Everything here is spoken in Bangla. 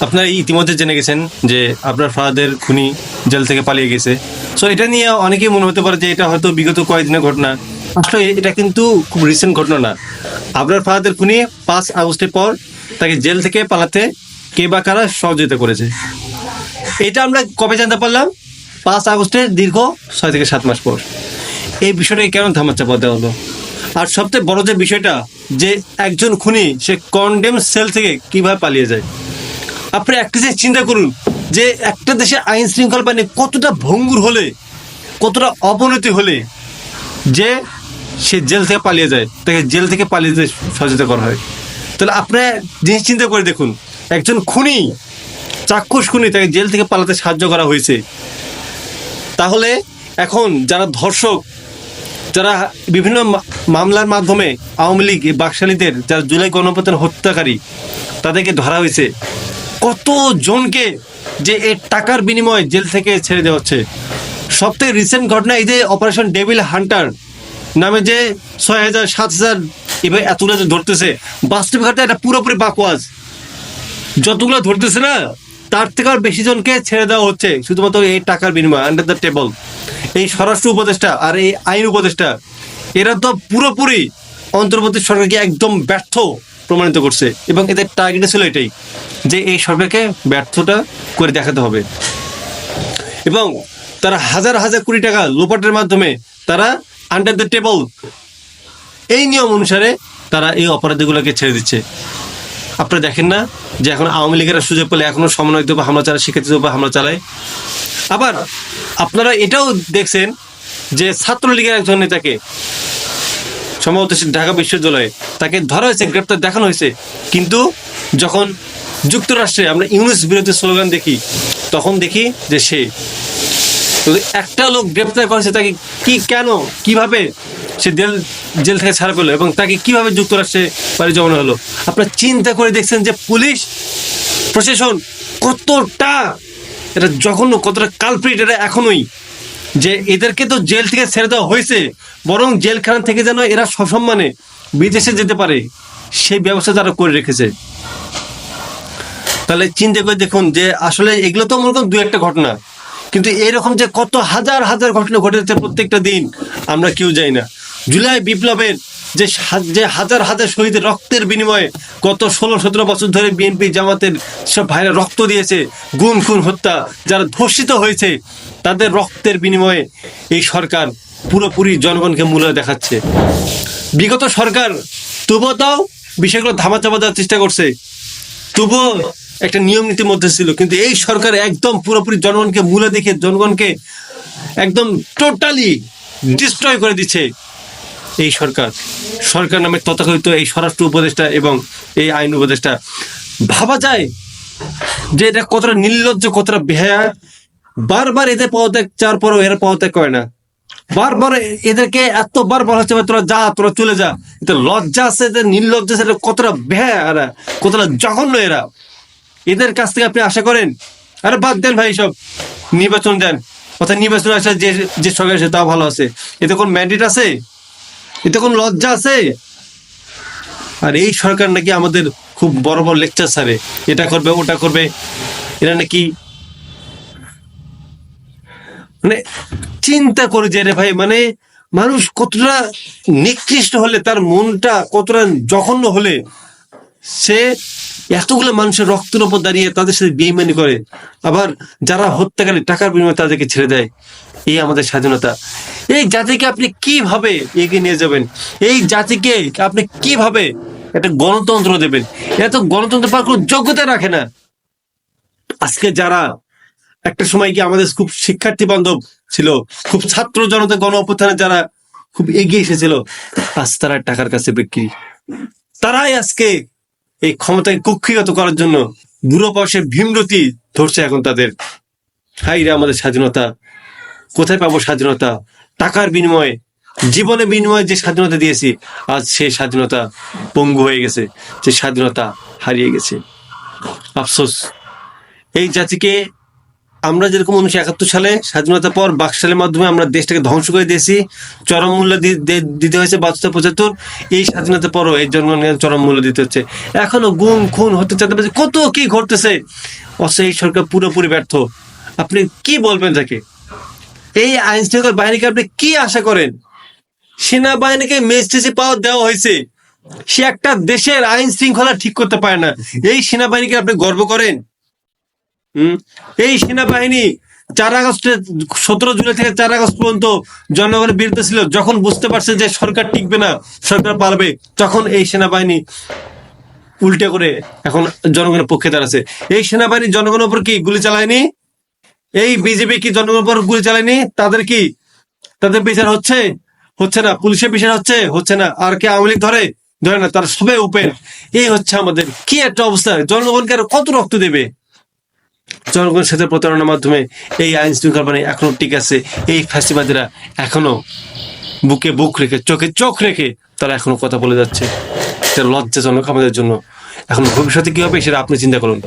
আপনারা ইতিমধ্যে জেনে গেছেন যে আপনার ফাদার খুনি জেল থেকে পালিয়ে গেছে। সো এটা নিয়ে অনেকেই মনে হতে পারে যে এটা হয়তো বিগত কয়েকদিনের ঘটনা। আসলে এটা কিন্তু খুব রিসেন্ট ঘটনা না। আপনার ফাদার খুনি 5 আগস্টের পর তাকে জেল থেকে পালাতে কে বা কারা সহযোগিতা করেছে, এটা আমরা কবে জানতে পারলাম? 5 আগস্টের দীর্ঘ 6 থেকে 7 মাস পর। এই বিষয়টাকে কেন ধামাচাপা দেওয়া হলো? আর সবচেয়ে বড় যে বিষয়টা, যে একজন খুনি সে কন্ডেম সেল থেকে কিভাবে পালিয়ে যায়। আপনি একটা জিনিস চিন্তা করুন যে একটা দেশে আইন শৃঙ্খলা বাহিনী কতটা ভঙ্গুর হলে, কতটা অবনতি হলে যে সে জেল থেকে পালিয়ে যায়, তাকে জেল থেকে পালিয়ে যেতে সহযোগিতা করা হয়। তাহলে আপনার জিনিস চিন্তা করে দেখুন, একজন খুনি, চাক্ষুষ খুনি, তাকে জেল থেকে পালাতে সাহায্য করা হয়েছে। তাহলে এখন যারা ধর্ষক, যারা বিভিন্ন মামলার মাধ্যমে আওয়ামী লীগ বাকশালীদের যারা জুলাই গণঅভ্যুত্থান হত্যাকারী, তাদেরকে ধরা হয়েছে। কত জনকে যে এই টাকার বিনিময়ে জেল থেকে ছেড়ে দেওয়া হচ্ছে। সবথেকে রিসেন্ট ঘটনা এই যে অপারেশন ডেভিল হান্টার নামে যে 6,000 7,000 এবার এতগুলো যে ধরতেছে, বাস্তব ঘটনা এটা পুরোপুরি বাকওয়াজ। যতগুলো ধরতেছে না, তার থেকে আর বেশি জনকে ছেড়ে দেওয়া হচ্ছে শুধুমাত্র এই টাকার বিনিময়ে, আন্ডার দ্য টেবল। এই স্বরাষ্ট্র উপদেষ্টা আর এই আইন উপদেষ্টা, এরা তো পুরোপুরি অন্তর্বর্তী সরকারকে একদম ব্যর্থ প্রমাণিত করছে, এবং এদের টার্গেট ছিল এটাই যে এই সরকারকে ব্যর্থটা করে দেখাতে হবে। এবং তারা হাজার হাজার কোটি টাকা লোপাটের মাধ্যমে তারা আন্ডার দ্য টেবল এই নিয়ম অনুসারে তারা এই অপরাধীগুলোকে ছেড়ে দিচ্ছে। আপনারা দেখেন না যে এখন আওয়ামী লীগেরা সুযোগ পেলে এখনো সমন্বয়ক উপর হামলা চালায়, শিক্ষার্থীদের উপর হামলা চালায়। আবার আপনারা এটাও দেখছেন যে ছাত্রলীগের একজন নেতাকে, সম্ভবত ঢাকা বিশ্ববিদ্যালয়ে, তাকে ধরা হয়েছে, গ্রেপ্তার দেখানো হয়েছে, কিন্তু যখন যুক্তরাষ্ট্রে আমরা ইউনুস বিরোধী স্লোগান দেখি, তখন দেখি যে সে একটা লোক গ্রেপ্তার করেছে, তাকে কি, কেন, কিভাবে সে জেল থেকে ছাড়া পেলো এবং তাকে কিভাবে যুক্তরাষ্ট্রে বাড়ি জমানো হলো। আপনারা চিন্তা করে দেখছেন যে পুলিশ প্রশাসন কতটা এটা জঘন্য, কতটা কালপ্রিট এটা এখনোই, যে এদেরকে তো জেল থেকে ছেড়ে দেওয়া হয়েছে, বরং জেলখানা থেকে যেন এরা সসম্মানে বিদেশে যেতে পারে সেই ব্যবস্থা তারা করে রেখেছে। তাহলে চিন্তা করে দেখুন যে আসলে এগুলো তো মনে করেন দু একটা ঘটনা, কিন্তু এরকম যে কত হাজার হাজার ঘটনা ঘটেছে প্রত্যেকটা দিন আমরা কেউ যাই না। জুলাই বিপ্লবের যে হাজার হাজার শহীদের রক্তের বিনিময়ে গত 16-17 বছর ধরে বিএনপি জামাতের সব ভাইরা রক্ত দিয়েছে, গুম খুন হত্যা যারা ধর্ষিত হয়েছে, তাদের রক্তের বিনিময়ে এই সরকার পুরোপুরি জনগণকে মূল্য দেখাচ্ছে। বিগত সরকার তবুও তাও বিষয়গুলো ধামাচাপা দেওয়ার চেষ্টা করছে, তবুও একটা নিয়ম নীতির মধ্যে ছিল, কিন্তু এই সরকার একদম পুরোপুরি জনগণকে মূল্য দেখে জনগণকে একদম টোটালি ডিস্ট্রয় করে দিচ্ছে। এই সরকার নামে তথাকথিত এই স্বরাষ্ট্র উপদেষ্টা এবং এই আইন উপদেষ্টা, ভাবা যায় যে এটা কতটা নির্লজ্জ, কতটা বেহায়া। বারবার এদের পদত্যাগ চাওয়ার পরেও এরা পদত্যাগ করে না। বারবার এদেরকে এতবার বলা হচ্ছে তোরা যা, তোরা চলে যা। এটা লজ্জা আছে, এদের নির্লজ্জ আছে, কতটা বেহায়া এরা, কতটা জঘন্য এরা। এদের কাছ থেকে আপনি আশা করেন? আরে বাদ দেন ভাই, সব নির্বাচন দেন, অর্থাৎ নির্বাচন আসলে যে সরকার আছে তাও ভালো আছে। এতে কোন ম্যান্ডেট আছে? এতে কোন লজ্জা আছে? আর এই সরকার নাকি আমাদের খুব বড় বড় লেকচার ছাড়ে, এটা করবে ওটা করবে। এরা নাকি মানে চিন্তা করে যে রে ভাই, মানে মানুষ কতটা নিকৃষ্ট হলে, তার মনটা কতটা জঘন্য হলে সে এতগুলো মানুষের রক্তের উপর দাঁড়িয়ে তাদের সাথে বেইমানি করে, আবার যারা হত্যাকারী টাকার বিনিময়ে তাদেরকে ছেড়ে দেয়। এই আমাদের স্বাধীনতা। এই জাতিকে আপনি কিভাবে এগিয়ে নিয়ে যাবেন? এই জাতিকে আপনি কিভাবে একটা গণতন্ত্র দেবেন? এরা তো গণতন্ত্র পাওয়ার কোনো যোগ্যতা রাখে না। আজকে যারা একটা সময় কি আমাদের খুব শিক্ষার্থী বান্ধব ছিল, খুব ছাত্র জনতা গণ অভ্যুত্থানে যারা খুব এগিয়ে এসেছিল, আজ তারা টাকার কাছে বিক্রি। তারাই আজকে এই ক্ষমতাকে কুক্ষিগত করার জন্য বুড়ো বয়সে ভীমরতি ধরছে এখন তাদের। হাই রে আমাদের স্বাধীনতা, কোথায় পাবো স্বাধীনতা? টাকার বিনিময়ে, জীবনের বিনিময়ে যে স্বাধীনতা দিয়েছি, আজ সেই স্বাধীনতা পঙ্গু হয়ে গেছে, যে স্বাধীনতা হারিয়ে গেছে। আফসোস। এই জাতিকে আমরা যেরকম 1971 সালে স্বাধীনতার পর বাকশালের মাধ্যমে আমরা দেশটাকে ধ্বংস করে দিয়েছি, চরম মূল্য দিতে হয়েছে 72-75, এই স্বাধীনতার পরও এই জনগণকে চরম মূল্য দিতে হচ্ছে। এখনো গুম খুন হতে চাতে কত কি ঘটতেছে, অথচ এই সরকার পুরোপুরি ব্যর্থ। আপনি কি বলবেন তাকে? এই আইন শৃঙ্খলা বাহিনীকে আপনি কি আশা করেন? সেনাবাহিনীকে ম্যাজিস্ট্রেসি পাওয়ার দেওয়া হয়েছে, সে একটা দেশের আইন শৃঙ্খলা ঠিক করতে পারে না। এই সেনাবাহিনীকে আপনি গর্ব করেন? এই সেনাবাহিনী 4 আগস্টে 17 জুলাই থেকে 4 আগস্ট পর্যন্ত জনগণের বিরুদ্ধে ছিল। যখন বুঝতে পারছে যে সরকার টিকবে না, সরকার পারবে, তখন এই সেনাবাহিনী উল্টে করে এখন জনগণের পক্ষে দাঁড়াচ্ছে। এই সেনাবাহিনী জনগণের উপর কি গুলি চালায়নি? এই বিজেপি কি জনগণের উপর গুলি চালায়নি? তাদের বিচার হচ্ছে না। পুলিশের বিচার হচ্ছে না। আর কে আওয়ামী লীগ ধরে না, তার সবে ওপেন। এই হচ্ছে আমাদের কি একটা অবস্থা। জনগণকে আর কত রক্ত দেবে? জনগণের সাথে প্রতারণার মাধ্যমে এই আইন শৃঙ্খলা বাহিনী এখনো ঠিক আছে। এই ফ্যাসিবাদীরা এখনো বুকে বুক রেখে, চোখে চোখ রেখে তারা এখনো কথা বলে যাচ্ছে। এটা লজ্জাজনক আমাদের জন্য। এখন ভবিষ্যতে কি হবে সেটা আপনি চিন্তা করুন।